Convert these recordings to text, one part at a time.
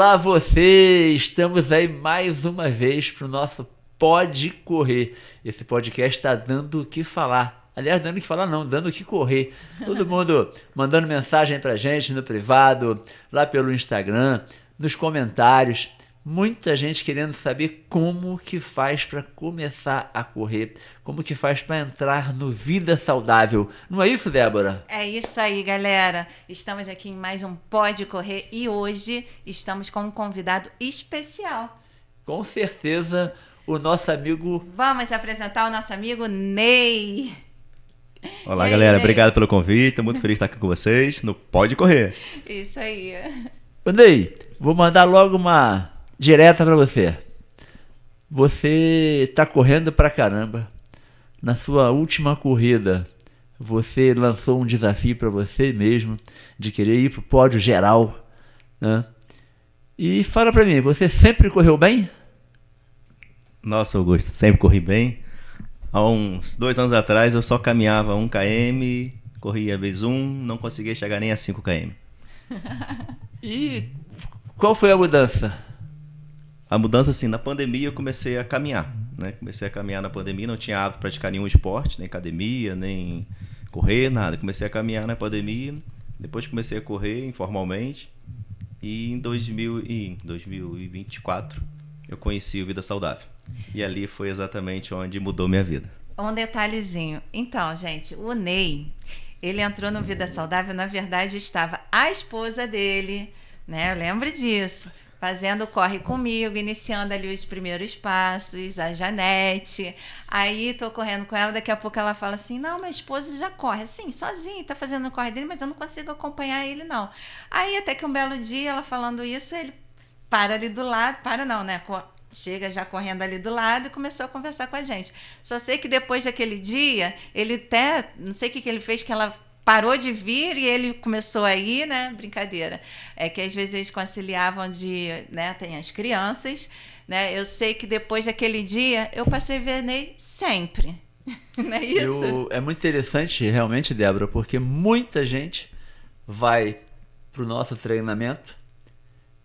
Olá você, estamos aí mais uma vez para o nosso Pode Correr. Esse podcast está dando o que falar. Aliás, dando o que falar não, dando o que correr. Todo mundo mandando mensagem pra gente no privado, lá pelo Instagram, nos comentários. Muita gente querendo saber como que faz para começar a correr, como que faz para entrar no Vida Saudável. Não é isso, Débora? É isso aí, galera. Estamos aqui em mais um Pode Correr e hoje estamos com um convidado especial. Com certeza, o nosso amigo... Vamos apresentar o nosso amigo Ney. Olá, galera. Ney? Obrigado pelo convite. Estou muito feliz de estar aqui com vocês no Pode Correr. Isso aí. Ô, Ney, vou mandar logo uma direta pra você. Você tá correndo pra caramba. Na sua última corrida, você lançou um desafio pra você mesmo de querer ir pro pódio geral, né? E fala pra mim, você sempre correu bem? Nossa, Augusto, sempre corri bem. Há uns 2 anos atrás eu só caminhava 1 km, corria vez 1, não conseguia chegar nem a 5 km. E qual foi a mudança? A mudança, assim, na pandemia eu comecei a caminhar, né? Comecei a caminhar na pandemia, não tinha hábito de praticar nenhum esporte, nem academia, nem correr, nada. Comecei a caminhar na pandemia, depois comecei a correr informalmente e em 2024 eu conheci o Vida Saudável. E ali foi exatamente onde mudou minha vida. Um detalhezinho. Então, gente, o Ney, ele entrou no Vida Saudável, na verdade estava a esposa dele, né? Eu lembro disso. Fazendo corre comigo, iniciando ali os primeiros passos, a Janete. Aí tô correndo com ela, daqui a pouco ela fala assim, não, minha esposa já corre, assim, sozinho, tá fazendo o corre dele, mas eu não consigo acompanhar ele, não. Aí até que um belo dia, ela falando isso, ele para ali do lado, para não, né? Chega já correndo ali do lado e começou a conversar com a gente. Só sei que depois daquele dia, ele até, não sei o que ele fez, que ela parou de vir e ele começou a ir, né? Brincadeira. É que às vezes eles conciliavam de, né? Tem as crianças, né? Eu sei que depois daquele dia eu passei a ver Ney sempre. Não é isso? É muito interessante realmente, Débora, porque muita gente vai pro nosso treinamento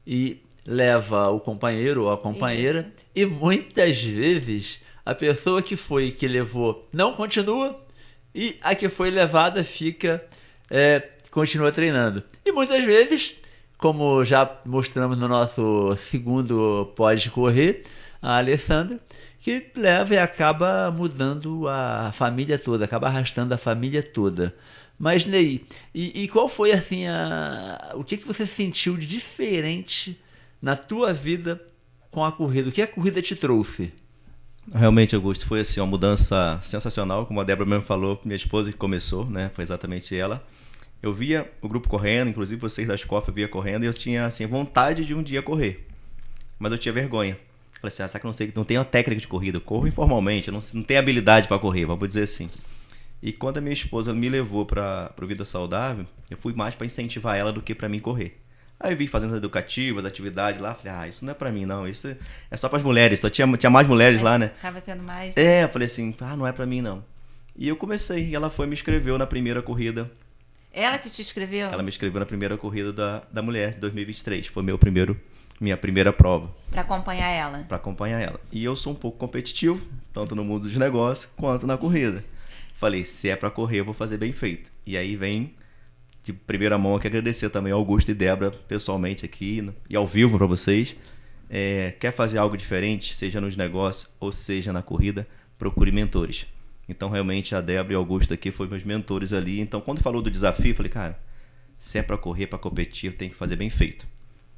e leva o companheiro ou a companheira. Isso. E muitas vezes a pessoa que levou não continua. E a que foi levada continua treinando. E muitas vezes, como já mostramos no nosso segundo Pode Correr, a Alessandra, que leva e acaba mudando a família toda, acaba arrastando a família toda. Mas, Ney, e qual foi assim o que você sentiu de diferente na tua vida com a corrida? O que a corrida te trouxe? Realmente, Augusto, foi assim, uma mudança sensacional, como a Débora mesmo falou, minha esposa que começou, né? Foi exatamente ela. Eu via o grupo correndo, inclusive vocês da escola eu via correndo, e eu tinha assim, vontade de um dia correr, mas eu tinha vergonha. Falei assim, será que eu não tenho uma técnica de corrida? Eu corro informalmente, eu não tenho habilidade para correr, vamos dizer assim. E quando a minha esposa me levou para o Vida Saudável, eu fui mais para incentivar ela do que para mim correr. Aí eu vi fazendo educativas, atividades lá, falei, isso não é pra mim não, isso é só pras mulheres, só tinha mais mulheres lá, né? Tava tendo mais. Eu falei assim, não é pra mim não. E eu comecei, e ela foi e me inscreveu na primeira corrida. Ela que te inscreveu? Ela me inscreveu na primeira corrida da mulher, de 2023, foi minha primeira prova. Pra acompanhar ela? Pra acompanhar ela. E eu sou um pouco competitivo, tanto no mundo dos negócios, quanto na corrida. Falei, se é pra correr, eu vou fazer bem feito. E aí vem... de primeira mão aqui agradecer também ao Augusto e Débora pessoalmente aqui e ao vivo para vocês. Quer fazer algo diferente, seja nos negócios ou seja na corrida, procure mentores. Então realmente a Débora e o Augusto aqui foram meus mentores ali. Então quando falou do desafio, eu falei, cara, se é para correr, para competir, eu tenho que fazer bem feito.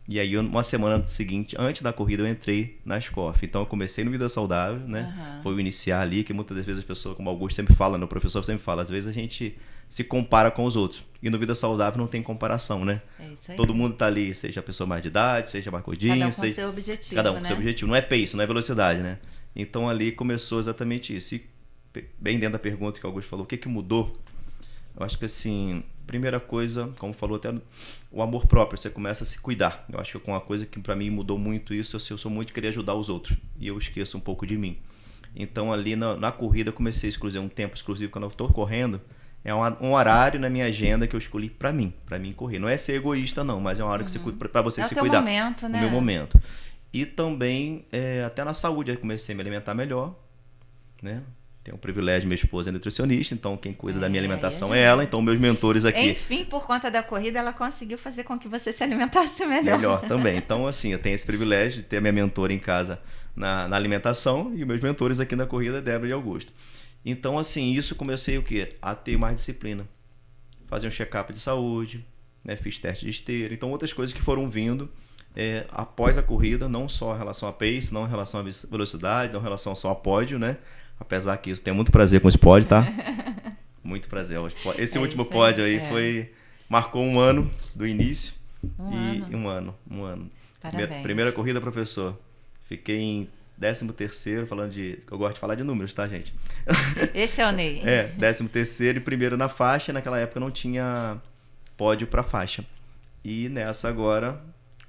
E aí uma semana seguinte, antes da corrida, eu entrei na SCOF. Então eu comecei no Vida Saudável, né? Uhum. Foi o iniciar ali, que muitas vezes as pessoas, como o Augusto sempre fala, o professor sempre fala, às vezes a gente se compara com os outros. E no Vida Saudável não tem comparação, né? É isso aí. Todo mundo tá ali, seja a pessoa mais de idade, seja mais gordinho. Cada um com seu objetivo, Cada um com né? seu objetivo. Não é pace, não é velocidade, né? Então ali começou exatamente isso. E bem dentro da pergunta que o Augusto falou, o que mudou? Eu acho que assim, primeira coisa, como falou até, o amor próprio, você começa a se cuidar. Eu acho que uma coisa que pra mim mudou muito isso, eu sou muito de querer ajudar os outros. E eu esqueço um pouco de mim. Então ali na corrida eu comecei a excluir um tempo exclusivo quando eu estou correndo, É um horário na minha agenda que eu escolhi pra mim correr. Não é ser egoísta, não, mas é uma hora que pra você se cuidar. É o teu momento, né? O meu momento. E também, até na saúde, eu comecei a me alimentar melhor, né? Tenho o privilégio, minha esposa é nutricionista, então quem cuida da minha alimentação é ela. Então, meus mentores aqui... Enfim, por conta da corrida, ela conseguiu fazer com que você se alimentasse melhor. Melhor também. Então, assim, eu tenho esse privilégio de ter a minha mentora em casa na alimentação e os meus mentores aqui na corrida, Débora e Augusto. Então, assim, isso comecei o quê? A ter mais disciplina. Fazer um check-up de saúde, né? Fiz teste de esteira. Então, outras coisas que foram vindo após a corrida, não só em relação a pace, não em relação à velocidade, não em relação só a pódio, né? Apesar que isso tem muito prazer com os pódios, tá? Muito prazer. Esse último pódio aí marcou um ano do início. Um ano. Parabéns. Primeira corrida, professor. Fiquei em 13º, eu gosto de falar de números, tá, gente? Esse é o Ney. 13º e primeiro na faixa. Naquela época não tinha pódio pra faixa. E nessa agora,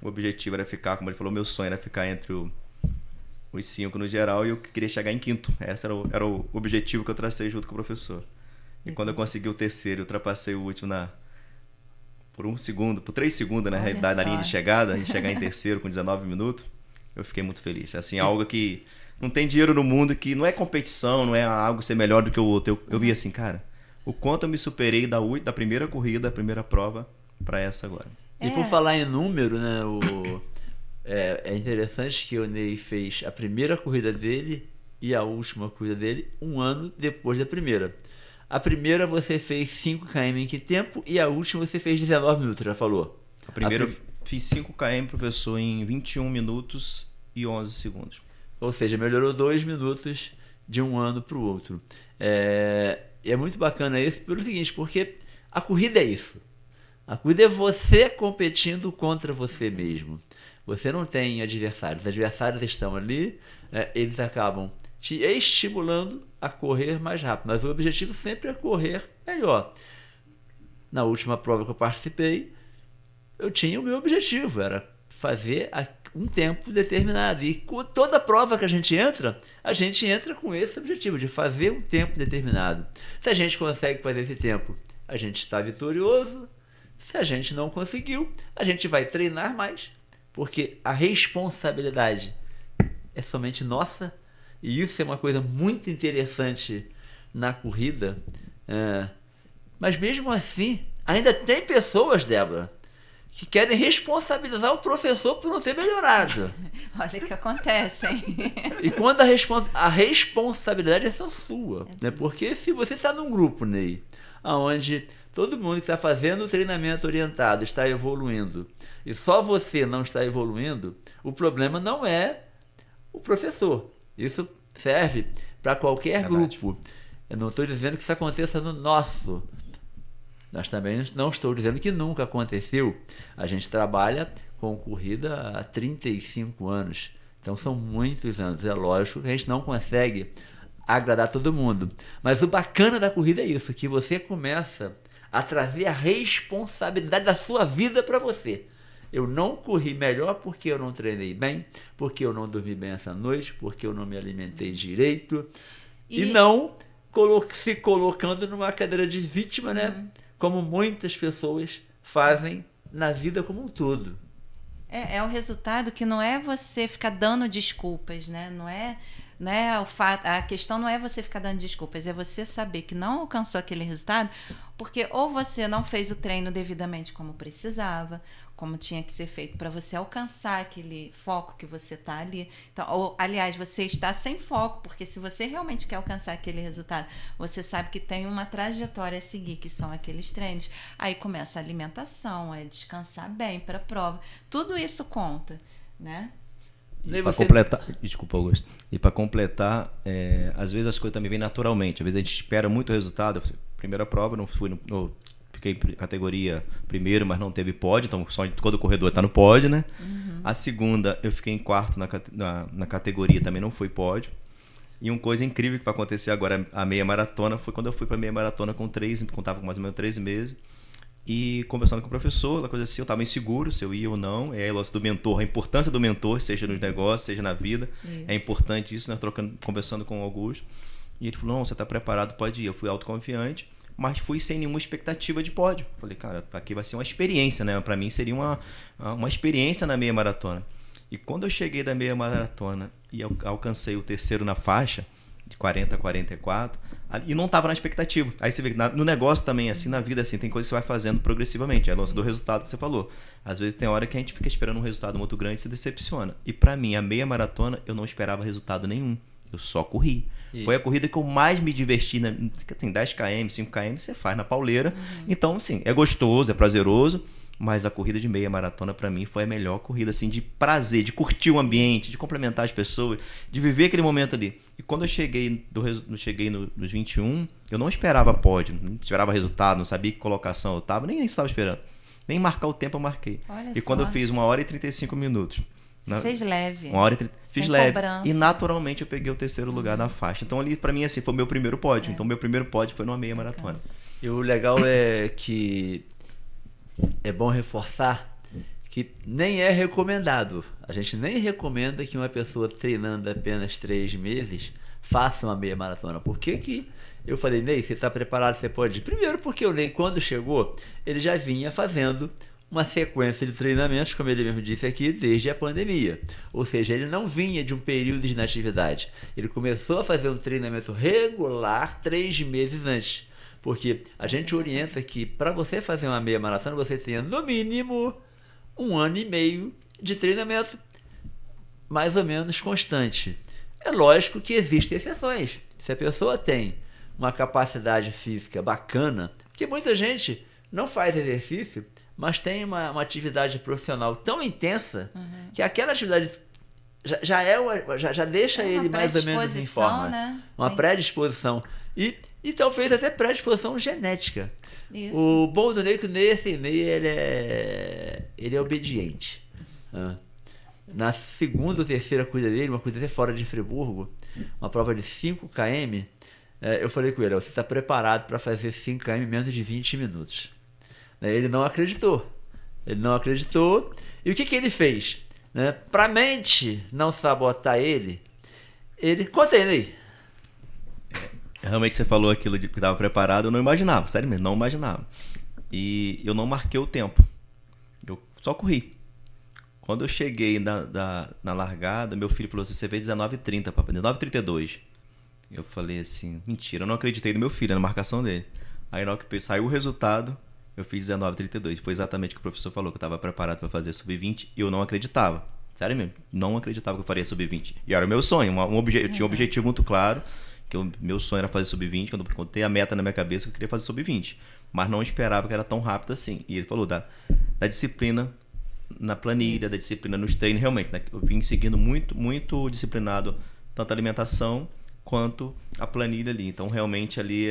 o objetivo era ficar, como ele falou, meu sonho era ficar entre os 5 no geral, e eu queria chegar em 5º. Esse era o objetivo que eu tracei junto com o professor. E quando eu consegui o terceiro, eu ultrapassei o último por 3 segundos, na realidade, na linha de chegada, e chegar em terceiro com 19 minutos, eu fiquei muito feliz. Assim, algo que não tem dinheiro no mundo, que não é competição, não é algo ser melhor do que o outro. Eu vi assim, cara, o quanto eu me superei da primeira corrida, da primeira prova, para essa agora. E por falar em número, né, é interessante que o Ney fez a primeira corrida dele e a última corrida dele um ano depois da primeira. A primeira você fez 5 km em que tempo? E a última você fez 19 minutos, já falou? A primeira eu fiz 5 km, professor, em 21 minutos e 11 segundos. Ou seja, melhorou 2 minutos de um ano para o outro. É muito bacana isso pelo seguinte, porque a corrida é isso. A corrida é você competindo contra você mesmo. Você não tem adversários. Os adversários estão ali, eles acabam te estimulando a correr mais rápido. Mas o objetivo sempre é correr melhor. Na última prova que eu participei, eu tinha o meu objetivo, era fazer um tempo determinado. E com toda prova que a gente entra com esse objetivo, de fazer um tempo determinado. Se a gente consegue fazer esse tempo, a gente está vitorioso. Se a gente não conseguiu, a gente vai treinar mais, porque a responsabilidade é somente nossa, e isso é uma coisa muito interessante na corrida. Mas mesmo assim, ainda tem pessoas, Débora, que querem responsabilizar o professor por não ter melhorado. Olha o que acontece, hein? E quando a responsabilidade é só sua, né? Porque se você está num grupo, Ney, onde todo mundo que está fazendo o treinamento orientado está evoluindo e só você não está evoluindo, o problema não é o professor. Isso serve para qualquer grupo. Eu não estou dizendo que isso aconteça no nosso. Nós também não estou dizendo que nunca aconteceu. A gente trabalha com corrida há 35 anos. Então são muitos anos. É lógico que a gente não consegue agradar todo mundo. Mas o bacana da corrida é isso, que você começa a trazer a responsabilidade da sua vida para você. Eu não corri melhor porque eu não treinei bem, porque eu não dormi bem essa noite, porque eu não me alimentei direito. E não se colocando numa cadeira de vítima, né? Como muitas pessoas fazem na vida como um todo. É o resultado que não é você ficar dando desculpas, né? Não é a questão não é você ficar dando desculpas, é você saber que não alcançou aquele resultado porque ou você não fez o treino devidamente como precisava, como tinha que ser feito para você alcançar aquele foco que você está ali. Então, ou, aliás, você está sem foco, porque se você realmente quer alcançar aquele resultado, você sabe que tem uma trajetória a seguir, que são aqueles treinos. Aí começa a alimentação, descansar bem para a prova. Tudo isso conta, né? Para completar, desculpa, Augusto. E para completar, às vezes as coisas também vêm naturalmente. Às vezes a gente espera muito resultado. Primeira prova, não fui fiquei em categoria primeiro, mas não teve pódio, então só todo corredor está no pódio, né? A segunda, eu fiquei em quarto na categoria, também não foi pódio. E uma coisa incrível que vai acontecer agora, a meia maratona, foi quando eu fui para a meia maratona contava com mais ou menos 13 meses. E conversando com o professor, uma coisa assim, eu estava inseguro se eu ia ou não. É o lance do mentor, a importância do mentor, seja nos negócios, seja na vida. Isso. É importante isso, né? Conversando com o Augusto. E ele falou, não, você está preparado, pode ir. Eu fui autoconfiante, mas fui sem nenhuma expectativa de pódio. Falei, cara, aqui vai ser uma experiência, né? Para mim seria uma experiência na meia maratona. E quando eu cheguei da meia maratona e alcancei o terceiro na faixa, de 40 a 44, e não estava na expectativa. Aí você vê que no negócio também, assim, na vida, assim, tem coisas que você vai fazendo progressivamente. É a nossa do resultado que você falou. Às vezes tem hora que a gente fica esperando um resultado muito grande e se decepciona. E para mim, a meia maratona, eu não esperava resultado nenhum. Eu só corri. Foi a corrida que eu mais me diverti. Assim, 10 km, 5 km, você faz na pauleira. Então, assim, é gostoso, é prazeroso. Mas a corrida de meia maratona, para mim, foi a melhor corrida, assim, de prazer, de curtir o ambiente, de complementar as pessoas, de viver aquele momento ali. E quando eu cheguei nos 21, eu não esperava pódio, não esperava resultado, não sabia que colocação eu estava, nem estava esperando. Nem marcar o tempo eu marquei. Olha e só. Quando eu fiz 1h e 35 minutos. Você fez leve. 1h30, fiz leve. Cobrança. E naturalmente eu peguei o terceiro lugar na faixa. Então ali, para mim, assim, foi o meu primeiro pódio. Então meu primeiro pódio foi numa meia maratona. E o legal é que é bom reforçar que nem é recomendado. A gente nem recomenda que uma pessoa treinando apenas 3 meses faça uma meia maratona. Por que eu falei, Ney, você está preparado, você pode ir? Primeiro porque o Ney, quando chegou, ele já vinha fazendo uma sequência de treinamentos, como ele mesmo disse aqui, desde a pandemia. Ou seja, ele não vinha de um período de inatividade. Ele começou a fazer um treinamento regular 3 meses antes. Porque a gente orienta que para você fazer uma meia maratona, você tenha no mínimo 1 ano e meio de treinamento mais ou menos constante. É lógico que existem exceções. Se a pessoa tem uma capacidade física bacana, porque muita gente não faz exercício, mas tem uma atividade profissional tão intensa que aquela atividade já deixa ele mais ou menos em forma. Né? Uma predisposição. E talvez até predisposição genética. Isso. O bom do Ney é que o Ney, assim, ele é obediente. Na segunda ou terceira corrida dele, uma corrida até fora de Friburgo, uma prova de 5 km, eu falei com ele, você está preparado para fazer 5 km em menos de 20 minutos. Ele não acreditou. E o que ele fez? Para a mente não sabotar ele... Conta aí, Ney. Realmente você falou aquilo de que estava preparado, eu não imaginava, sério mesmo, não imaginava. E eu não marquei o tempo, eu só corri. Quando eu cheguei na largada, meu filho falou assim, você fez 19h30, papai, 19h32. Eu falei assim, mentira, eu não acreditei no meu filho, na marcação dele. Aí na hora que saiu o resultado, eu fiz 19h32. Foi exatamente o que o professor falou, que eu estava preparado para fazer sub-20 e eu não acreditava. Sério mesmo, não acreditava que eu faria sub-20. E era o meu sonho, eu tinha um objetivo muito claro, que meu sonho era fazer sub-20, quando eu contei a meta na minha cabeça, eu queria fazer sub-20. Mas não esperava que era tão rápido assim. E ele falou da disciplina na planilha, da disciplina nos treinos, realmente, né? Eu vim seguindo muito, muito disciplinado, tanto a alimentação quanto a planilha ali. Então, realmente, ali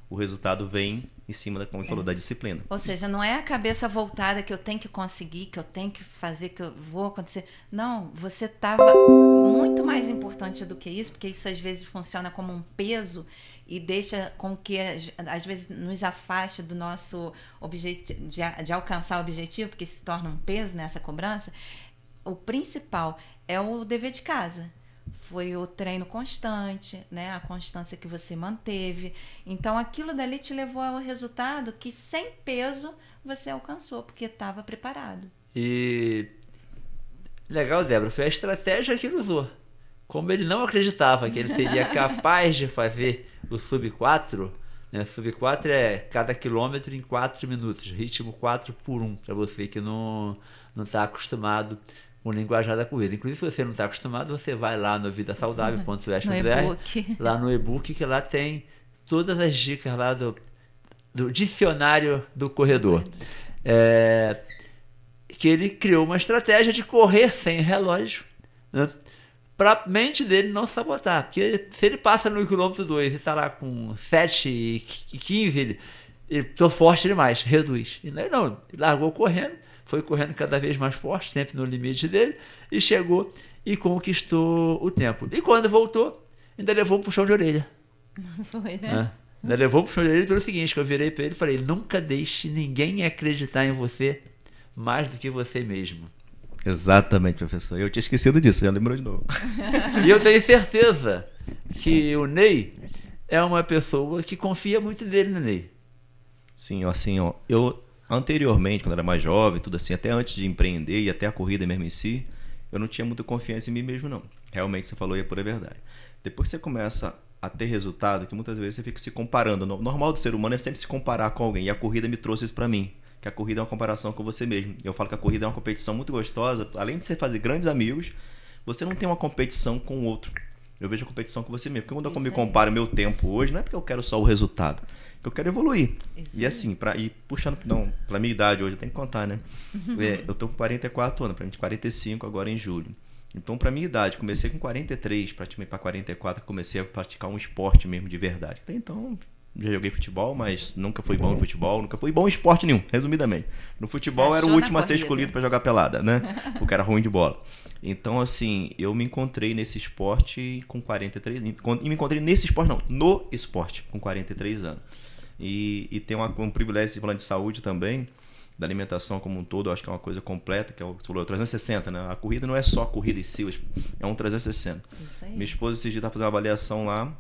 o resultado vem em cima, como ele falou, da disciplina. Ou seja, não é a cabeça voltada que eu tenho que conseguir, que eu tenho que fazer, que eu vou acontecer. Não, você estava muito mais importante do que isso, porque isso às vezes funciona como um peso e deixa com que às vezes nos afaste do nosso objetivo, de alcançar o objetivo, porque se torna um peso nessa cobrança. O principal é o dever de casa. Foi o treino constante, né? A constância que você manteve. Então, aquilo dali te levou ao resultado que, sem peso, você alcançou, porque estava preparado. E legal, Débora, foi a estratégia que ele usou. Como ele não acreditava que ele seria capaz de fazer o sub-4, né? Sub-4 é cada quilômetro em 4 minutos, ritmo 4/1, para você que não está acostumado com o linguajar da corrida. Inclusive, se você não está acostumado, você vai lá no vidasaudável.us.br, lá no e-book, que lá tem todas as dicas lá do dicionário do corredor. Que ele criou uma estratégia de correr sem relógio, né? Para a mente dele não sabotar. Porque se ele passa no quilômetro 2 e está lá com 7:15, ele tô forte demais, reduz. E não, ele largou correndo, foi correndo cada vez mais forte, sempre no limite dele, e chegou e conquistou o tempo. E quando voltou, ainda levou um puxão de orelha. Foi, né? Ainda levou um puxão de orelha pelo seguinte, que eu virei para ele e falei, nunca deixe ninguém acreditar em você mais do que você mesmo. Exatamente, professor. Eu tinha esquecido disso, já lembrou de novo. E eu tenho certeza que o Ney é uma pessoa que confia muito nele, né, Ney? Sim, assim, ó, eu anteriormente, quando era mais jovem, tudo assim, até antes de empreender e até a corrida mesmo em si, eu não tinha muita confiança em mim mesmo, não. Realmente, você falou e é pura verdade. Depois que você começa a ter resultado, que muitas vezes você fica se comparando. O normal do ser humano é sempre se comparar com alguém, e a corrida me trouxe isso pra mim, que a corrida é uma comparação com você mesmo. Eu falo que a corrida é uma competição muito gostosa, além de você fazer grandes amigos, você não tem uma competição com o outro. Eu vejo a competição com você mesmo. Porque quando eu me comparo o meu tempo hoje, não é porque eu quero só o resultado, porque eu quero evoluir. E assim, puxando pela minha idade hoje, eu tenho que contar, né? Eu tô com 44 anos, pra mim 45 agora em julho. Então, pra minha idade, comecei com 43, praticamente para 44, comecei a praticar um esporte mesmo de verdade. Até então, já joguei futebol, mas nunca fui bom em futebol, nunca fui bom em esporte nenhum, resumidamente. No futebol era o último a ser escolhido para jogar pelada, né? Porque era ruim de bola. Então, assim, eu me encontrei nesse esporte com 43 anos. E me encontrei nesse esporte, não, no esporte, com 43 anos. E tem um privilégio, falando de saúde também, da alimentação como um todo, eu acho que é uma coisa completa, que é o 360, né? A corrida não é só a corrida em si, é um 360. Isso aí. Minha esposa esse dia está fazendo uma avaliação lá,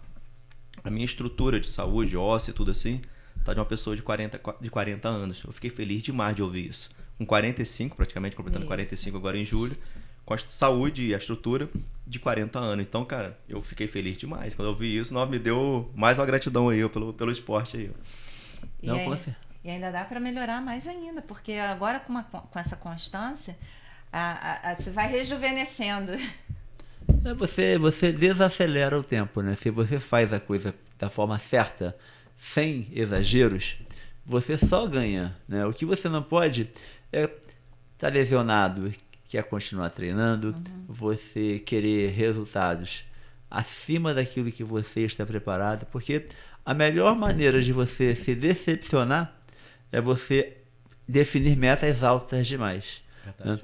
a minha estrutura de saúde, óssea e tudo assim, tá de uma pessoa de 40 anos. Eu fiquei feliz demais de ouvir isso. Com 45, praticamente completando 45 agora em julho, com a saúde e a estrutura de 40 anos. Então, cara, eu fiquei feliz demais. Quando eu ouvi isso, me deu mais uma gratidão aí pelo esporte aí. E ainda dá para melhorar mais ainda, porque agora com essa constância, você vai rejuvenescendo. Você desacelera o tempo, né? Se você faz a coisa da forma certa, sem exageros, você só ganha, né? O que você não pode é estar lesionado, quer continuar treinando, você querer resultados acima daquilo que você está preparado, porque a melhor maneira de você se decepcionar é você definir metas altas demais. Né?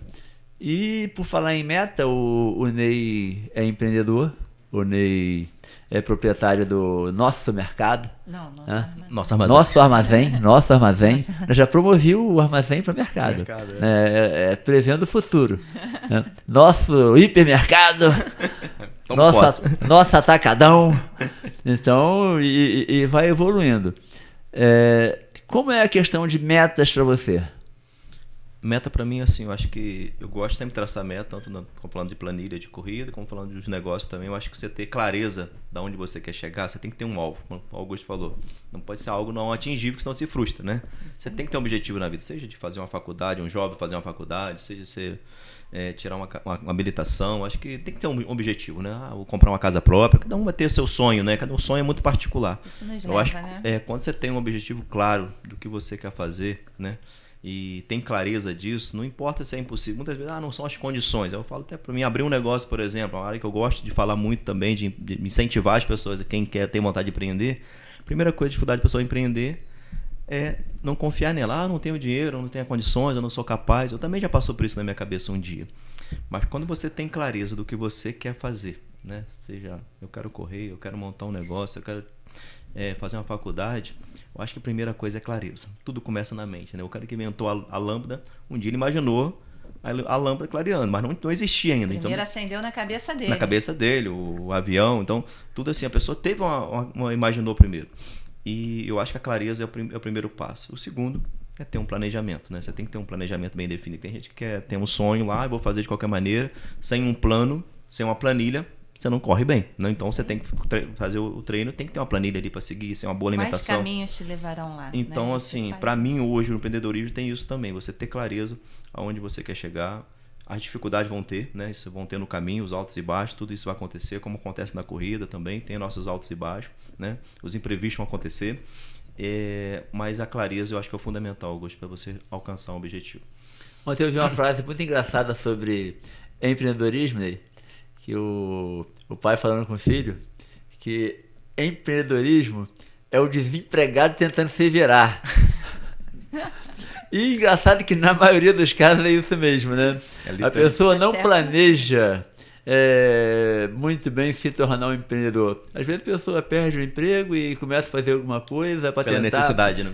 E por falar em meta, o Ney é empreendedor, o Ney é proprietário do Nosso Mercado. Não, Nosso Armazém. Nosso Armazém. Eu já promovi o armazém para o mercado. Prevendo o futuro. Né? Nosso hipermercado. Nosso atacadão. Então, e vai evoluindo. Como é a questão de metas para você? Meta para mim, assim, eu acho que eu gosto sempre de traçar meta, tanto falando de planilha de corrida, como falando dos negócios também. Eu acho que você ter clareza de onde você quer chegar, você tem que ter um alvo, como o Augusto falou. Não pode ser algo não atingível, porque senão se frustra, né? Você tem que ter um objetivo na vida, seja de fazer uma faculdade, um jovem fazer uma faculdade, seja você tirar uma habilitação. Acho que tem que ter um objetivo, né? Vou comprar uma casa própria, cada um vai ter o seu sonho, né? Cada um sonho é muito particular. Isso nos eu leva, acho né? Quando você tem um objetivo claro do que você quer fazer, né? E tem clareza disso, não importa se é impossível. Muitas vezes, não são as condições. Eu falo até para mim, abrir um negócio, por exemplo, uma área que eu gosto de falar muito também, de incentivar as pessoas, quem quer ter vontade de empreender. A primeira coisa, dificuldade da pessoa empreender é não confiar nela. Não tenho dinheiro, eu não tenho condições, eu não sou capaz. Eu também já passou por isso na minha cabeça um dia. Mas quando você tem clareza do que você quer fazer, né? Seja, eu quero correr, eu quero montar um negócio, eu quero fazer uma faculdade, eu acho que a primeira coisa é clareza. Tudo começa na mente, né? O cara que inventou a lâmpada, um dia ele imaginou a lâmpada clareando, mas não existia ainda. Primeiro então, acendeu na cabeça dele. Na cabeça dele, o avião. Então, tudo assim, a pessoa teve imaginou primeiro. E eu acho que a clareza é o primeiro passo. O segundo é ter um planejamento, né? Você tem que ter um planejamento bem definido. Tem gente que quer ter um sonho lá, eu vou fazer de qualquer maneira, sem um plano, sem uma planilha, você não corre bem, né? Então você tem que fazer o treino, tem que ter uma planilha ali para seguir, sem uma boa alimentação. Quais caminhos te levarão lá? Então, né? assim, para mim hoje o empreendedorismo tem isso também, você ter clareza aonde você quer chegar. As dificuldades vão ter, né? Isso vão ter no caminho, os altos e baixos, tudo isso vai acontecer, como acontece na corrida também, tem nossos altos e baixos, né? Os imprevistos vão acontecer, mas a clareza eu acho que é o fundamental, Augusto, para você alcançar um objetivo. Ontem eu vi uma frase muito engraçada sobre empreendedorismo, né? Que o pai falando com o filho, que empreendedorismo é o desempregado tentando se virar. E engraçado que na maioria dos casos é isso mesmo, né? A pessoa não planeja muito bem se tornar um empreendedor. Às vezes a pessoa perde o emprego e começa a fazer alguma coisa para tentar... Pela necessidade, né?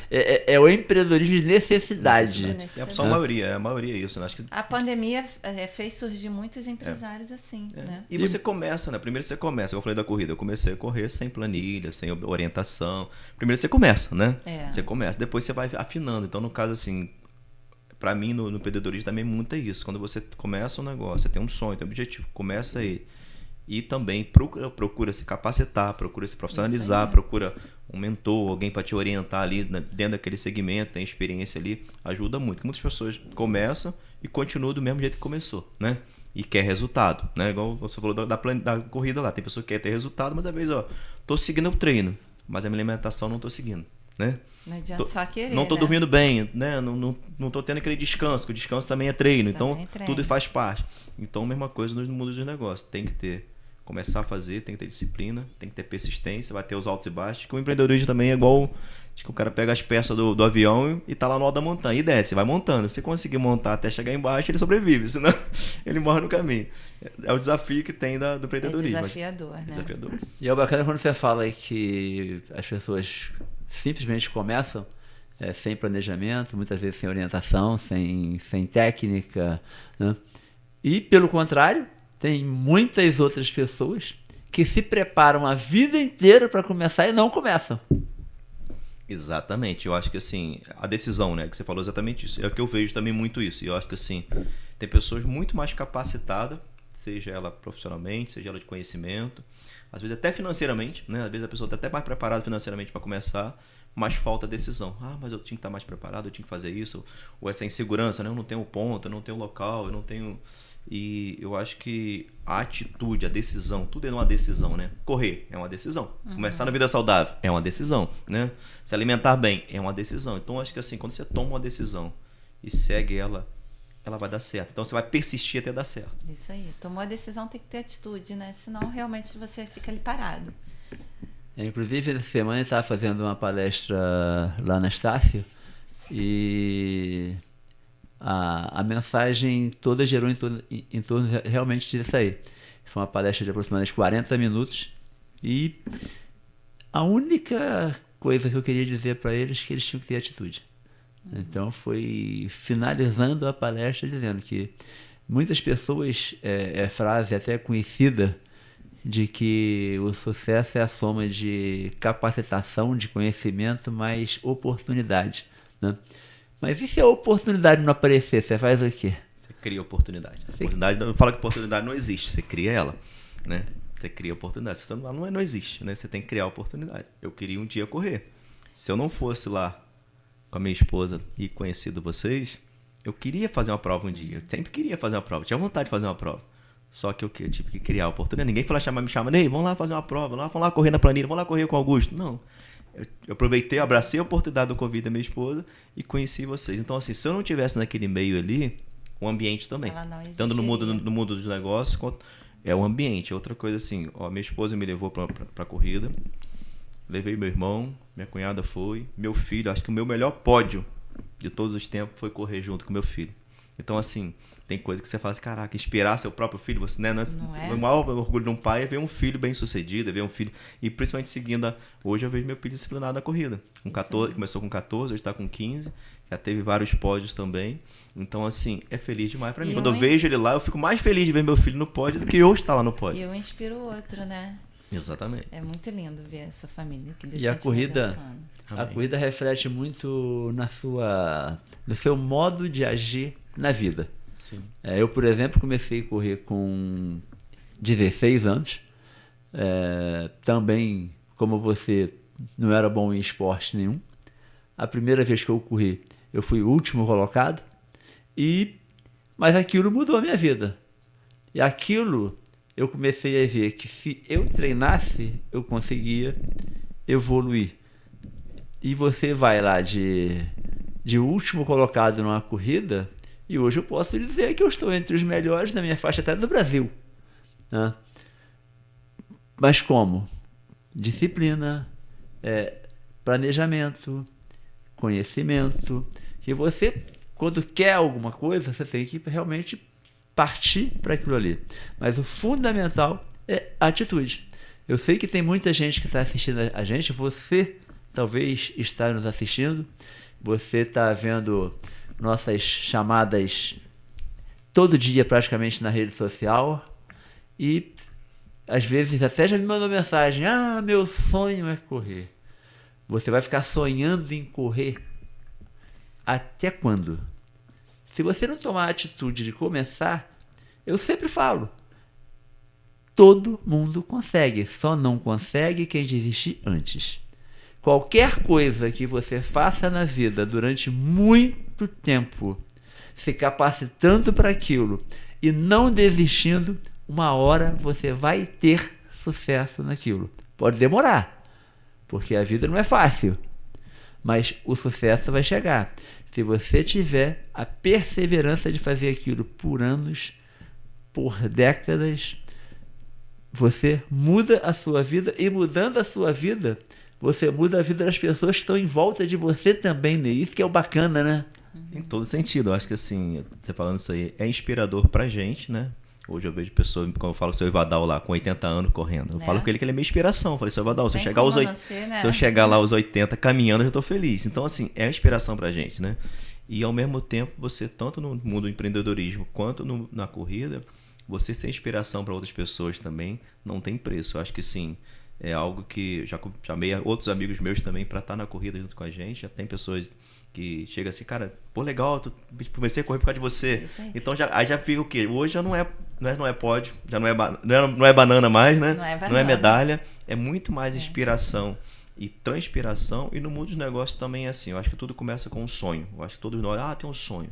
É o empreendedorismo de necessidade. É a maioria isso, né? Acho que... A pandemia fez surgir muitos empresários assim, né? E você começa, né? Primeiro você começa, eu falei da corrida, eu comecei a correr sem planilha, sem orientação. Primeiro você começa, né? Você começa, depois você vai afinando. Então, no caso, assim, para mim, no empreendedorismo também muito é isso. Quando você começa um negócio, você tem um sonho, tem um objetivo, começa ele. E também procura se capacitar, procura se profissionalizar, procura um mentor, alguém para te orientar ali dentro daquele segmento, tem experiência ali, ajuda muito. Muitas pessoas começam e continuam do mesmo jeito que começou, né? E quer resultado, né? Igual você falou da corrida lá, tem pessoa que quer ter resultado, mas às vezes, tô seguindo o treino, mas a minha alimentação não tô seguindo, né? Não adianta só querer, não tô né? dormindo bem, né? Não tô tendo aquele descanso, que o descanso também é treino, então tudo faz parte. Então, mesma coisa no mundo dos negócios, tem que começar a fazer, tem que ter disciplina, tem que ter persistência, vai ter os altos e baixos, que o empreendedorismo também é igual, acho que o cara pega as peças do avião e tá lá no alto da montanha, e desce, vai montando. Se conseguir montar até chegar embaixo, ele sobrevive, senão ele morre no caminho. É o desafio que tem do empreendedorismo. É desafiador, né? Desafiador. E é bacana quando você fala que as pessoas simplesmente começam sem planejamento, muitas vezes sem orientação, sem técnica, né? E pelo contrário, tem muitas outras pessoas que se preparam a vida inteira para começar e não começam. Exatamente, eu acho que assim, a decisão, né, que você falou exatamente isso, é o que eu vejo também muito isso, e eu acho que assim, tem pessoas muito mais capacitadas, seja ela profissionalmente, seja ela de conhecimento, às vezes até financeiramente, né, às vezes a pessoa está até mais preparada financeiramente para começar, mas falta decisão. Mas eu tinha que estar mais preparado, eu tinha que fazer isso, ou essa insegurança, né, eu não tenho o ponto, eu não tenho o local, eu não tenho... E eu acho que a atitude, a decisão, tudo é uma decisão, né? Correr é uma decisão. Começar na vida saudável é uma decisão, né? Se alimentar bem é uma decisão. Então, eu acho que assim, quando você toma uma decisão e segue ela vai dar certo. Então, você vai persistir até dar certo. Isso aí. Tomou a decisão, tem que ter atitude, né? Senão, realmente, você fica ali parado. Inclusive, essa semana eu estava fazendo uma palestra lá na Estácio e... A mensagem toda gerou em torno realmente disso aí. Foi uma palestra de aproximadamente 40 minutos e a única coisa que eu queria dizer para eles é que eles tinham que ter atitude. Então foi finalizando a palestra dizendo que muitas pessoas, frase até conhecida, de que o sucesso é a soma de capacitação, de conhecimento, mais oportunidade, né? Mas e se a oportunidade não aparecer, você faz o quê? Você cria oportunidade. Oportunidade, não fala que oportunidade não existe, você cria ela, né? Você cria oportunidade. Se você não existe, né? Você tem que criar oportunidade. Eu queria um dia correr. Se eu não fosse lá com a minha esposa e conhecido vocês, eu queria fazer uma prova um dia. Eu sempre queria fazer uma prova. Eu tinha vontade de fazer uma prova. Só que eu tive que criar a oportunidade. Ninguém foi lá me chamando, ei, vamos lá fazer uma prova, vamos lá correr na planilha, vamos lá correr com o Augusto. Não. Eu aproveitei, abracei a oportunidade do convite da minha esposa e conheci vocês. Então, assim, se eu não tivesse naquele meio ali, o ambiente também. Estando no mundo dos negócios, é o ambiente. Outra coisa assim, minha esposa me levou para a corrida, levei meu irmão, minha cunhada foi, meu filho, acho que o meu melhor pódio de todos os tempos foi correr junto com meu filho. Então, assim, tem coisa que você fala assim, caraca, inspirar seu próprio filho, você, né? O maior orgulho de um pai é ver um filho bem sucedido, é ver um filho, e principalmente seguindo, hoje eu vejo meu filho disciplinado na corrida. Começou com 14, hoje está com 15, já teve vários pódios também. Então, assim, é feliz demais para mim. Quando eu vejo ele lá, eu fico mais feliz de ver meu filho no pódio do que eu estar lá no pódio. E eu inspiro o outro, né? Exatamente. É muito lindo ver essa família que Deus e a corrida reflete muito no seu modo de agir na vida. Sim. Eu, por exemplo, comecei a correr com 16 anos. Também, como você, não era bom em esporte nenhum. A primeira vez que eu corri, eu fui o último colocado. Mas aquilo mudou a minha vida. E aquilo, eu comecei a ver que se eu treinasse, eu conseguia evoluir. E você vai lá de último colocado numa corrida... E hoje eu posso dizer que eu estou entre os melhores na minha faixa até do Brasil, né? Mas como? Disciplina, planejamento, conhecimento. Que você, quando quer alguma coisa, você tem que realmente partir para aquilo ali. Mas o fundamental é a atitude. Eu sei que tem muita gente que está assistindo a gente, você talvez está nos assistindo, você está vendo nossas chamadas todo dia praticamente na rede social e às vezes até já me mandou mensagem: meu sonho é correr. Você vai ficar sonhando em correr até quando? Se você não tomar a atitude de começar, eu sempre falo, todo mundo consegue, só não consegue quem desistir antes. Qualquer coisa que você faça na vida durante muito tempo, se capacitando para aquilo e não desistindo, uma hora você vai ter sucesso naquilo. Pode demorar, porque a vida não é fácil, mas o sucesso vai chegar. Se você tiver a perseverança de fazer aquilo por anos, por décadas, você muda a sua vida, e mudando a sua vida, você muda a vida das pessoas que estão em volta de você também, né? Isso que é o bacana, né? Em todo sentido. Eu acho que assim, você falando isso aí, é inspirador pra gente, né? Hoje eu vejo pessoas, quando eu falo com o seu Ivadal lá, com 80 anos correndo, eu falo com ele que ele é minha inspiração. Eu falei, seu Ivadal, se eu chegar se eu chegar lá aos 80 caminhando, eu já tô feliz. Então, assim, é uma inspiração pra gente, né? E ao mesmo tempo, você, tanto no mundo do empreendedorismo quanto na corrida, você ser inspiração para outras pessoas também não tem preço. Eu acho que sim, é algo que já chamei outros amigos meus também para estar na corrida junto com a gente. Já tem pessoas que chegam assim, cara, pô, legal, comecei a correr por causa de você. Então aí já fica o quê? Hoje já não é pódio, já não é banana mais, né? Não é medalha, é muito mais inspiração e transpiração. E no mundo dos negócios também é assim. Eu acho que tudo começa com um sonho. Eu acho que todos nós, tem um sonho.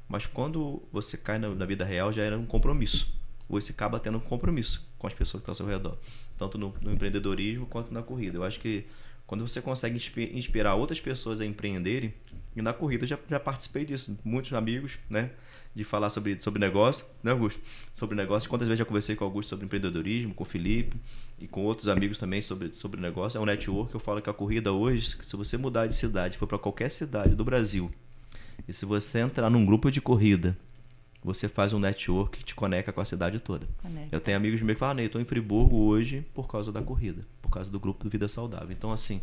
Mas quando você cai na vida real, já era um compromisso. Hoje você acaba tendo um compromisso com as pessoas que estão ao seu redor. Tanto no empreendedorismo quanto na corrida. Eu acho que quando você consegue inspirar outras pessoas a empreenderem, e na corrida eu já participei disso. Muitos amigos, né? De falar sobre negócio, né, Augusto? Sobre negócio. Quantas vezes já conversei com o Augusto sobre empreendedorismo, com o Felipe e com outros amigos também sobre negócio. É um network. Eu falo que a corrida hoje, se você mudar de cidade, for para qualquer cidade do Brasil, e se você entrar num grupo de corrida, você faz um network que te conecta com a cidade toda. Eu tenho amigos meus que falam, eu estou em Friburgo hoje por causa da corrida, por causa do grupo do Vida Saudável. Então, assim,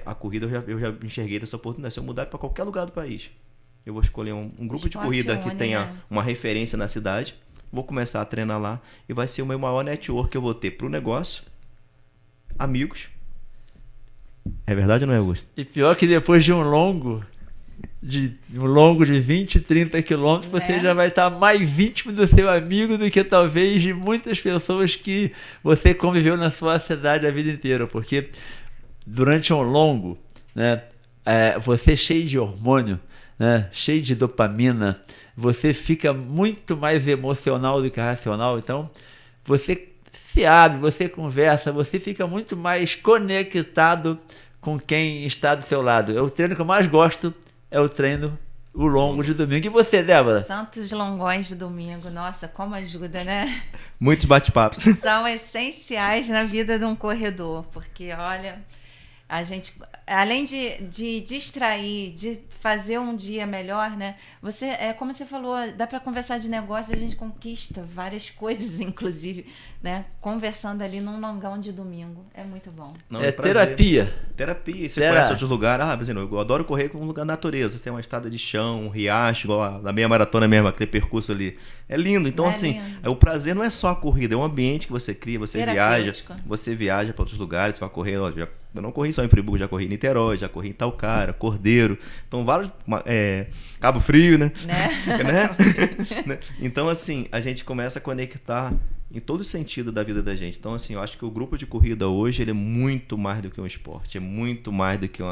a corrida eu já enxerguei dessa oportunidade. Se eu mudar para qualquer lugar do país, eu vou escolher um grupo de corrida que tenha uma referência na cidade, vou começar a treinar lá e vai ser o meu maior network que eu vou ter para o negócio, amigos. É verdade ou não é, Augusto? E pior que depois de um longo de 20, 30 quilômetros, você já vai estar mais íntimo do seu amigo do que talvez de muitas pessoas que você conviveu na sua cidade a vida inteira, porque durante um longo, né, você cheio de hormônio, né, cheio de dopamina, você fica muito mais emocional do que racional. Então você se abre, você conversa, você fica muito mais conectado com quem está do seu lado. O treino que eu mais gosto é o treino, o longo de domingo. E você, Débora? Santos longões de domingo, nossa, como ajuda, né? Muitos bate-papos. São essenciais na vida de um corredor, porque, olha, a gente, além de distrair, de fazer um dia melhor, né? Como você falou, dá para conversar de negócio, a gente conquista várias coisas, inclusive, né? Conversando ali num longão de domingo. É muito bom. Não, é terapia. Terapia. Você conhece outros lugares. Por exemplo, eu adoro correr com um lugar da natureza. Você tem uma estrada de chão, um riacho, igual na meia maratona mesmo, aquele percurso ali. É lindo. Então, assim, o prazer não é só a corrida, é um ambiente que você cria, você viaja para outros lugares para correr. Eu não corri só em Friburgo, já corri em Niterói, já corri em Talcara, Cordeiro. Então, vários... Cabo Frio, né? Né? Então, assim, a gente começa a conectar em todo sentido da vida da gente. Então, assim, eu acho que o grupo de corrida hoje, ele é muito mais do que um esporte. É muito mais do que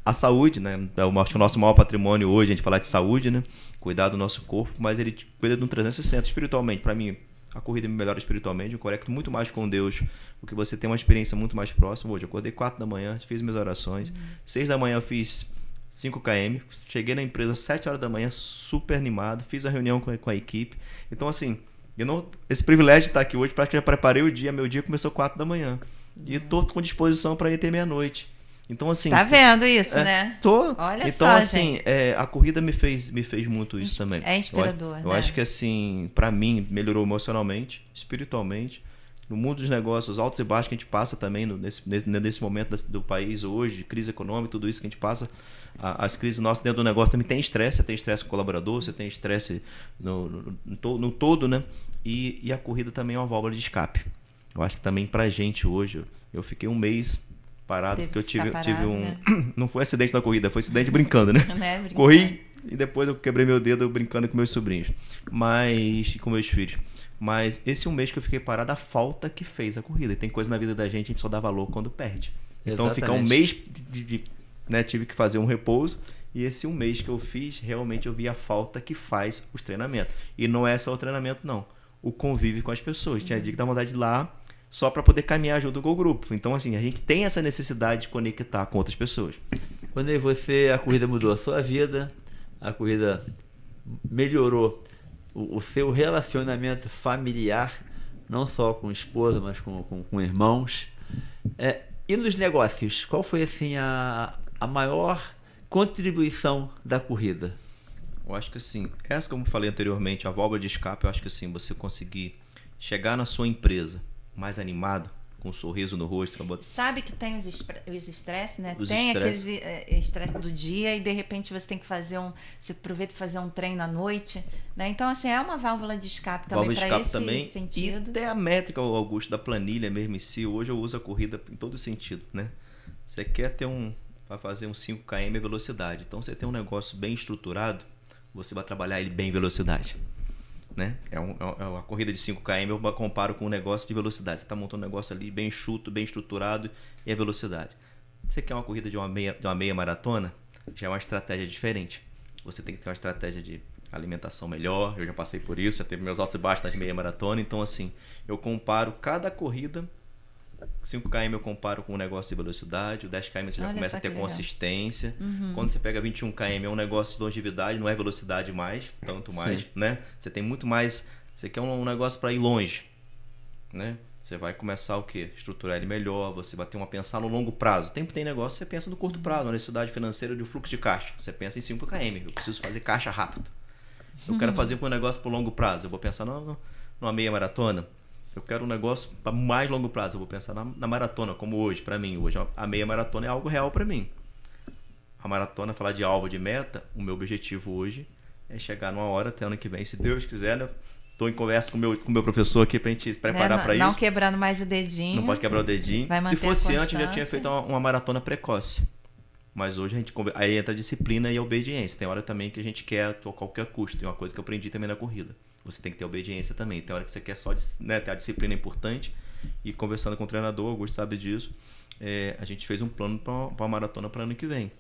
a saúde, né? Acho que o nosso maior patrimônio hoje, a gente falar de saúde, né? Cuidar do nosso corpo, mas ele cuida de um 360 espiritualmente. Para mim, a corrida me melhora espiritualmente, eu conecto muito mais com Deus, porque você tem uma experiência muito mais próxima. Hoje eu acordei 4 da manhã, fiz minhas orações, 6 da manhã eu fiz 5 km, cheguei na empresa 7 horas da manhã, super animado, fiz a reunião com a equipe. Então, assim, esse privilégio de estar aqui hoje, para que eu já preparei o dia, meu dia começou 4 da manhã, e estou com disposição para ir até meia-noite. Então, assim... Tá vendo isso, né? Tô. Olha então, só, assim, gente. a corrida me fez muito isso também. É inspirador, eu né? acho que, assim, pra mim, melhorou emocionalmente, espiritualmente. No mundo dos negócios, os altos e baixos que a gente passa também nesse momento do país hoje, crise econômica, tudo isso que a gente passa, as crises nossas dentro do negócio também tem estresse. Você tem estresse com o colaborador, você tem estresse no todo, né? E a corrida também é uma válvula de escape. Eu acho que também pra gente hoje, eu fiquei um mês parado, porque eu tive um... Né? Não foi acidente na corrida, foi acidente brincando, né? Brincando. Corri e depois eu quebrei meu dedo brincando com meus sobrinhos. E com meus filhos. Mas esse um mês que eu fiquei parado, a falta que fez a corrida. E tem coisa na vida da gente, a gente só dá valor quando perde. Então Exatamente. ficar um mês né, tive que fazer um repouso. E esse um mês que eu fiz, realmente eu vi a falta que faz os treinamentos. E não é só o treinamento, não. O convívio com as pessoas. Tinha dia que dá vontade de ir lá só para poder caminhar junto com o grupo. Então, assim, a gente tem essa necessidade de conectar com outras pessoas. Quando a corrida mudou a sua vida, a corrida melhorou o seu relacionamento familiar, não só com esposa, mas com irmãos. E nos negócios, qual foi assim a maior contribuição da corrida? Eu acho que assim, essa como eu falei anteriormente, a válvula de escape, eu acho que assim, você conseguir chegar na sua empresa mais animado, com um sorriso no rosto. Sabe que tem os estresses, né? Os tem estresse. aqueles estresse do dia e de repente você tem que você aproveita e fazer um treino à noite, né? Então, assim, é uma válvula de escape também para esse também, sentido. E até a métrica, Augusto, da planilha mesmo em si, hoje eu uso a corrida em todo sentido, né? Você quer para fazer um 5km velocidade, então você tem um negócio bem estruturado, você vai trabalhar ele bem em velocidade. Né? É uma corrida de 5km, eu comparo com um negócio de velocidade. Você está montando um negócio ali bem enxuto, bem estruturado, e é velocidade. Você quer uma corrida de uma meia maratona? Já é uma estratégia diferente. Você tem que ter uma estratégia de alimentação melhor. Eu já passei por isso, já teve meus altos e baixos nas meia maratona. Então, assim, eu comparo cada corrida. 5km eu comparo com um negócio de velocidade, o 10km você já começa a ter consistência. Quando você pega 21km é um negócio de longevidade, não é velocidade mais, tanto mais, né? Você tem muito mais, você quer um negócio para ir longe, né? Você vai começar o quê? Estruturar ele melhor, você vai ter pensar no longo prazo. Tem negócio que você pensa no curto prazo, na necessidade financeira de fluxo de caixa. Você pensa em 5km, eu preciso fazer caixa rápido. Eu quero fazer um negócio para longo prazo, eu vou pensar numa meia maratona. Eu quero um negócio para mais longo prazo. Eu vou pensar na maratona, como hoje, para mim. Hoje a meia maratona é algo real para mim. A maratona, falar de alvo, de meta, o meu objetivo hoje é chegar numa hora até ano que vem, se Deus quiser, né? Estou em conversa com o meu professor aqui para a gente preparar para isso. Não quebrando mais o dedinho. Não pode quebrar o dedinho. Se fosse antes, eu já tinha feito uma maratona precoce. Mas hoje aí entra a disciplina e a obediência. Tem hora também que a gente quer a qualquer custo. Tem uma coisa que eu aprendi também na corrida. Você tem que ter obediência também. Tem hora que você quer só ter a disciplina importante. E conversando com o treinador, o Augusto sabe disso, a gente fez um plano para uma maratona para ano que vem.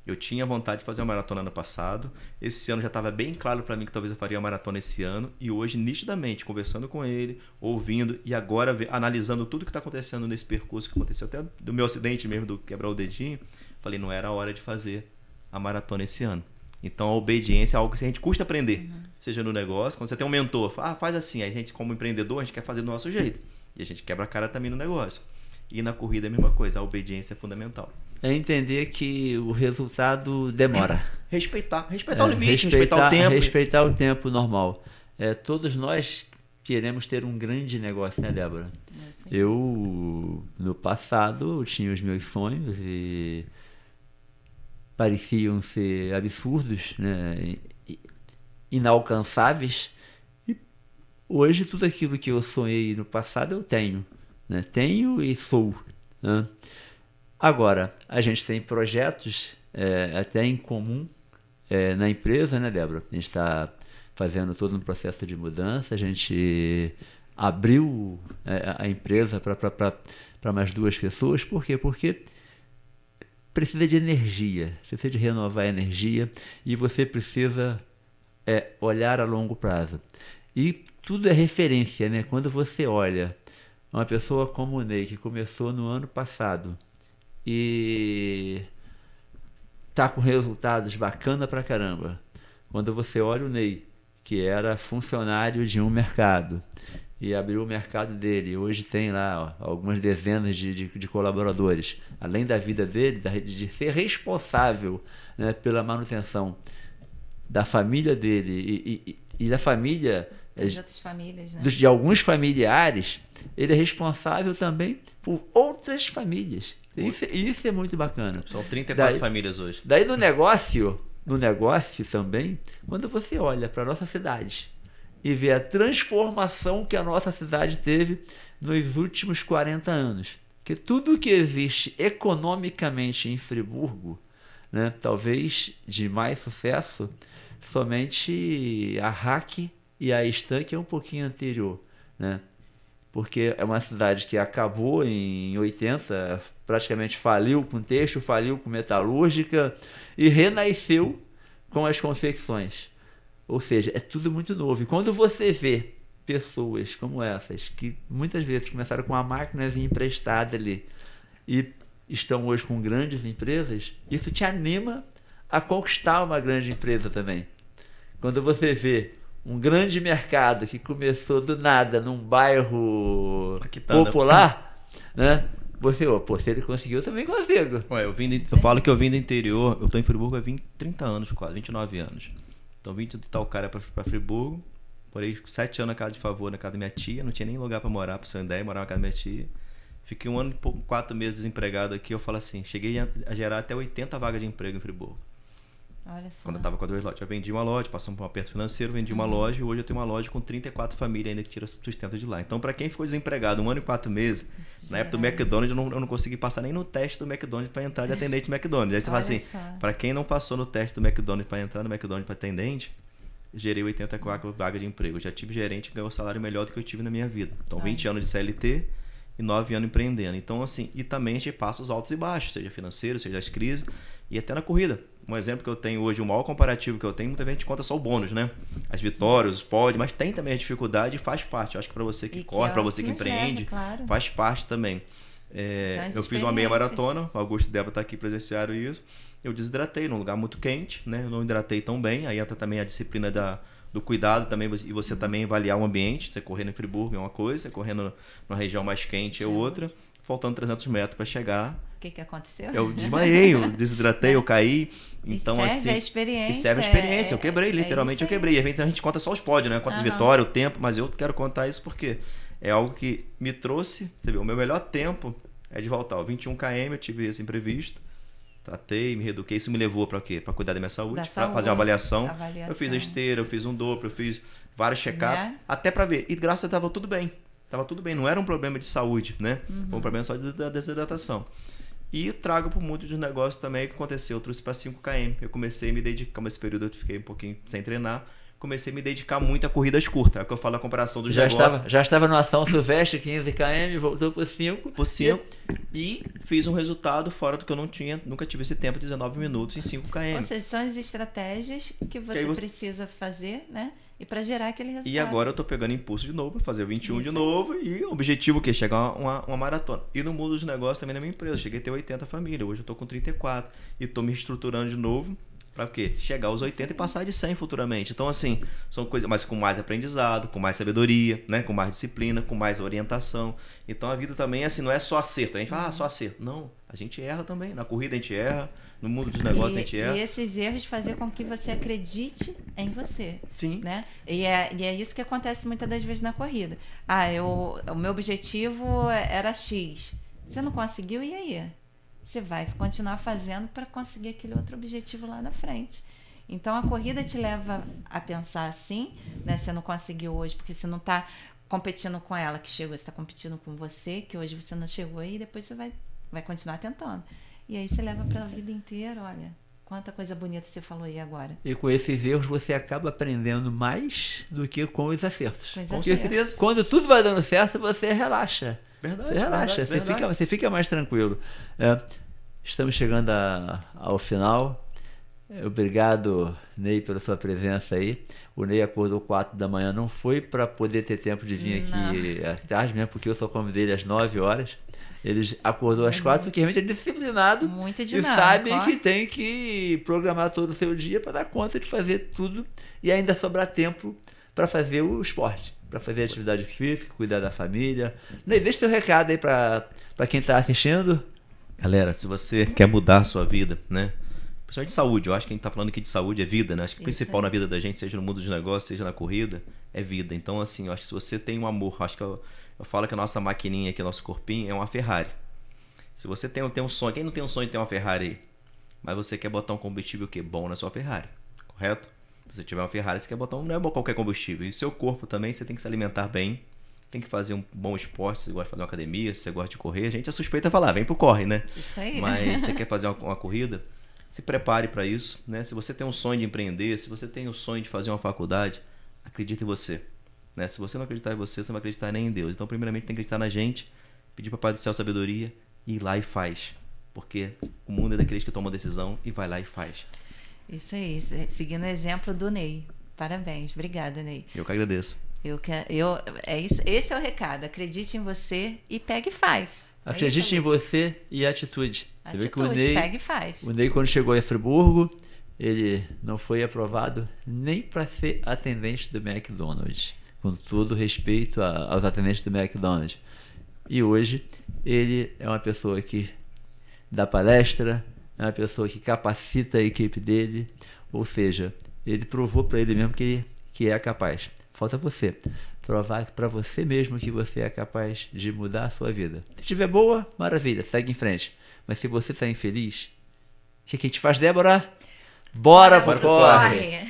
Eu tinha vontade de fazer uma maratona ano passado. Esse ano já estava bem claro para mim que talvez eu faria uma maratona esse ano. E hoje, nitidamente, conversando com ele, ouvindo e agora analisando tudo que está acontecendo nesse percurso, que aconteceu até do meu acidente mesmo, do quebrar o dedinho, falei, não era a hora de fazer a maratona esse ano. Então a obediência é algo que a gente custa aprender, seja no negócio, quando você tem um mentor, faz assim, aí a gente como empreendedor, a gente quer fazer do nosso jeito, e a gente quebra a cara também no negócio. E na corrida é a mesma coisa, a obediência é fundamental. É entender que o resultado demora. Respeitar o limite, respeitar o tempo. Respeitar o tempo normal. Todos nós queremos ter um grande negócio, né, Débora? Eu, no passado, eu tinha os meus sonhos e pareciam ser absurdos, né, inalcançáveis. E hoje tudo aquilo que eu sonhei no passado eu tenho, né? Tenho e sou, né? Agora, a gente tem projetos até em comum na empresa, né, Débora? A gente está fazendo todo um processo de mudança, a gente abriu a empresa para mais 2 pessoas. Por quê? Porque precisa de energia, você precisa de renovar a energia e você precisa olhar a longo prazo. E tudo é referência, né? Quando você olha uma pessoa como o Ney, que começou no ano passado e está com resultados bacana pra caramba. Quando você olha o Ney, que era funcionário de um mercado e abriu o mercado dele. Hoje tem lá algumas dezenas de colaboradores. Além da vida dele, de ser responsável, né, pela manutenção da família dele e da família... Das outras famílias, né? De alguns familiares, ele é responsável também por outras famílias. Isso é muito bacana. São 34 famílias hoje. Daí no negócio também, quando você olha para a nossa cidade e vê a transformação que a nossa cidade teve nos últimos 40 anos, que tudo que existe economicamente em Friburgo, né, talvez de mais sucesso, somente a RAC e a Stan, que é um pouquinho anterior, né? Porque é uma cidade que acabou em 80, praticamente faliu com têxtil, faliu com metalúrgica e renasceu com as confecções. Ou seja, é tudo muito novo. E quando você vê pessoas como essas, que muitas vezes começaram com uma máquina emprestada ali e estão hoje com grandes empresas, isso te anima a conquistar uma grande empresa também. Quando você vê um grande mercado que começou do nada num bairro popular, né? Você, se ele conseguiu, eu também consigo. Ué, eu falo que eu vim do interior, eu estou em Friburgo há 30 anos quase, 29 anos. Então vim de Itaocara para Friburgo, morei 7 anos na casa de favor, na casa da minha tia, não tinha nem lugar para morar, para ser uma ideia, morava na casa da minha tia. Fiquei 1 ano e pouco, 4 meses desempregado aqui, eu falo assim, cheguei a gerar até 80 vagas de emprego em Friburgo. Olha só. Quando eu estava com 2 lojas, eu vendi uma loja, passamos por um aperto financeiro, vendi uma loja e hoje eu tenho uma loja com 34 famílias ainda que tira sustento de lá. Então, para quem ficou desempregado 1 ano e 4 meses, na época do McDonald's, eu não consegui passar nem no teste do McDonald's para entrar de atendente do McDonald's. Aí você fala assim, para quem não passou no teste do McDonald's para entrar no McDonald's para atendente, gerei 84 vagas de emprego. Eu já tive gerente que ganhou um salário melhor do que eu tive na minha vida. Então, 20 anos de CLT e 9 anos empreendendo. Então, assim, e também a gente passa os altos e baixos, seja financeiro, seja as crises e até na corrida. Um exemplo que eu tenho hoje, o maior comparativo que eu tenho, muita gente conta só o bônus, né? As vitórias, os pódios, mas tem também a dificuldade e faz parte. Eu acho que para você que corre, para você que empreende, claro, faz parte também. Eu fiz uma meia maratona, o Augusto e Débora tá aqui presenciaram isso. Eu desidratei num lugar muito quente, né? Eu não hidratei tão bem. Aí entra também a disciplina do cuidado também, e você também avaliar o ambiente. Você correndo em Friburgo é uma coisa, você correndo numa região mais quente é outra. Faltando 300 metros para chegar. O que aconteceu? Eu desmaiei, eu desidratei, eu caí. Então, e serve assim, a experiência. E serve a experiência. Eu quebrei, literalmente eu quebrei. Às vezes a gente conta só os pódios, né? Conta as vitórias, o tempo, mas eu quero contar isso porque é algo que me trouxe. Você vê, o meu melhor tempo é de voltar. 21 km, eu tive esse imprevisto. Tratei, me reeduquei. Isso me levou para quê? Para cuidar da minha saúde, para fazer uma avaliação. Eu fiz a esteira, eu fiz um doplo, eu fiz vários check-ups, até para ver. E graças a Deus estava tudo bem. Tava tudo bem, não era um problema de saúde, né? Foi um problema só da desidratação. E trago para o mundo dos negócios também o que aconteceu. Eu trouxe para 5 km. Eu comecei a me dedicar, nesse período eu fiquei um pouquinho sem treinar. Comecei a me dedicar muito a corridas curtas. É o que eu falo a comparação dos negócios. Já estava no Ação Silvestre, 15 km, voltou por 5. Por 5. E fiz um resultado fora do que eu nunca tive esse tempo, 19 minutos em 5 km. Ou seja, são as estratégias que você precisa fazer, né? E para gerar aquele resultado. E agora eu tô pegando impulso de novo, para fazer o 21 de novo. E o objetivo que é chegar uma maratona. E no mundo dos negócios também na minha empresa. Eu cheguei a ter 80 famílias. Hoje eu tô com 34. E tô me estruturando de novo. Para quê? Chegar aos 80 e passar de 100 futuramente. Então, assim, são coisas, mas com mais aprendizado, com mais sabedoria, né? Com mais disciplina, com mais orientação. Então, a vida também, assim, não é só acerto. A gente fala, só acerto. Não, a gente erra também. Na corrida a gente erra, no mundo dos negócios a gente erra. E esses erros fazer com que você acredite em você. Sim. Né? E é isso que acontece muitas das vezes na corrida. O meu objetivo era X. Você não conseguiu, e aí? Você vai continuar fazendo para conseguir aquele outro objetivo lá na frente. Então, a corrida te leva a pensar assim, né? Você não conseguiu hoje porque você não está competindo com ela que chegou, você está competindo com você, que hoje você não chegou, e depois você vai continuar tentando. E aí você leva para a vida inteira, olha, quanta coisa bonita você falou aí agora. E com esses erros você acaba aprendendo mais do que com os acertos. Com certeza. Quando tudo vai dando certo, você relaxa. Verdade, você relaxa, verdade. Você fica mais tranquilo. Estamos chegando ao final. Obrigado, Ney, pela sua presença aí. O Ney acordou 4 da manhã, não foi para poder ter tempo de vir aqui à tarde mesmo, porque eu só convidei ele às 9 horas. Ele acordou às 4 porque realmente é disciplinado. Muito e dinâmico, sabe que tem que programar todo o seu dia para dar conta de fazer tudo e ainda sobrar tempo para fazer o esporte. para fazer atividade física, cuidar da família. Ney, deixa seu recado aí para quem está assistindo. Galera, se você quer mudar a sua vida, né? Principalmente de saúde, eu acho que a gente tá falando aqui de saúde é vida, né? Acho que o principal na vida da gente, seja no mundo dos negócios, seja na corrida, é vida. Então, assim, eu acho que se você tem um amor, acho que eu falo que a nossa maquininha aqui, nosso corpinho, é uma Ferrari. Se você tem um sonho, quem não tem um sonho de ter uma Ferrari aí? Mas você quer botar um combustível que é bom na sua Ferrari, correto? Se você tiver uma Ferrari, você quer botar não é qualquer combustível. E o seu corpo também, você tem que se alimentar bem, tem que fazer um bom esporte, se você gosta de fazer uma academia, se você gosta de correr, a gente é suspeita a falar, vem pro corre, né? Isso aí. Mas você quer fazer uma corrida, se prepare para isso, né? Se você tem um sonho de empreender, se você tem o sonho de fazer uma faculdade, acredite em você, né? Se você não acreditar em você, você não vai acreditar nem em Deus. Então, primeiramente, tem que acreditar na gente, pedir para o Pai do Céu sabedoria e ir lá e faz. Porque o mundo é daqueles que tomam decisão e vai lá e faz. Isso aí, seguindo o exemplo do Ney. Parabéns, obrigada, Ney. Eu que agradeço. É isso, esse é o recado. Acredite em você e pega e faz. Acredite em você e atitude. Você vê que o Ney, pega e faz. O Ney, quando chegou em Friburgo, ele não foi aprovado nem para ser atendente do McDonald's, com todo respeito aos atendentes do McDonald's. E hoje ele é uma pessoa que dá palestra, é uma pessoa que capacita a equipe dele, ou seja, ele provou para ele mesmo que é capaz. Falta você provar para você mesmo que você é capaz de mudar a sua vida. Se estiver boa, maravilha, segue em frente. Mas se você está infeliz, o que a gente faz, Débora? Bora pro corre!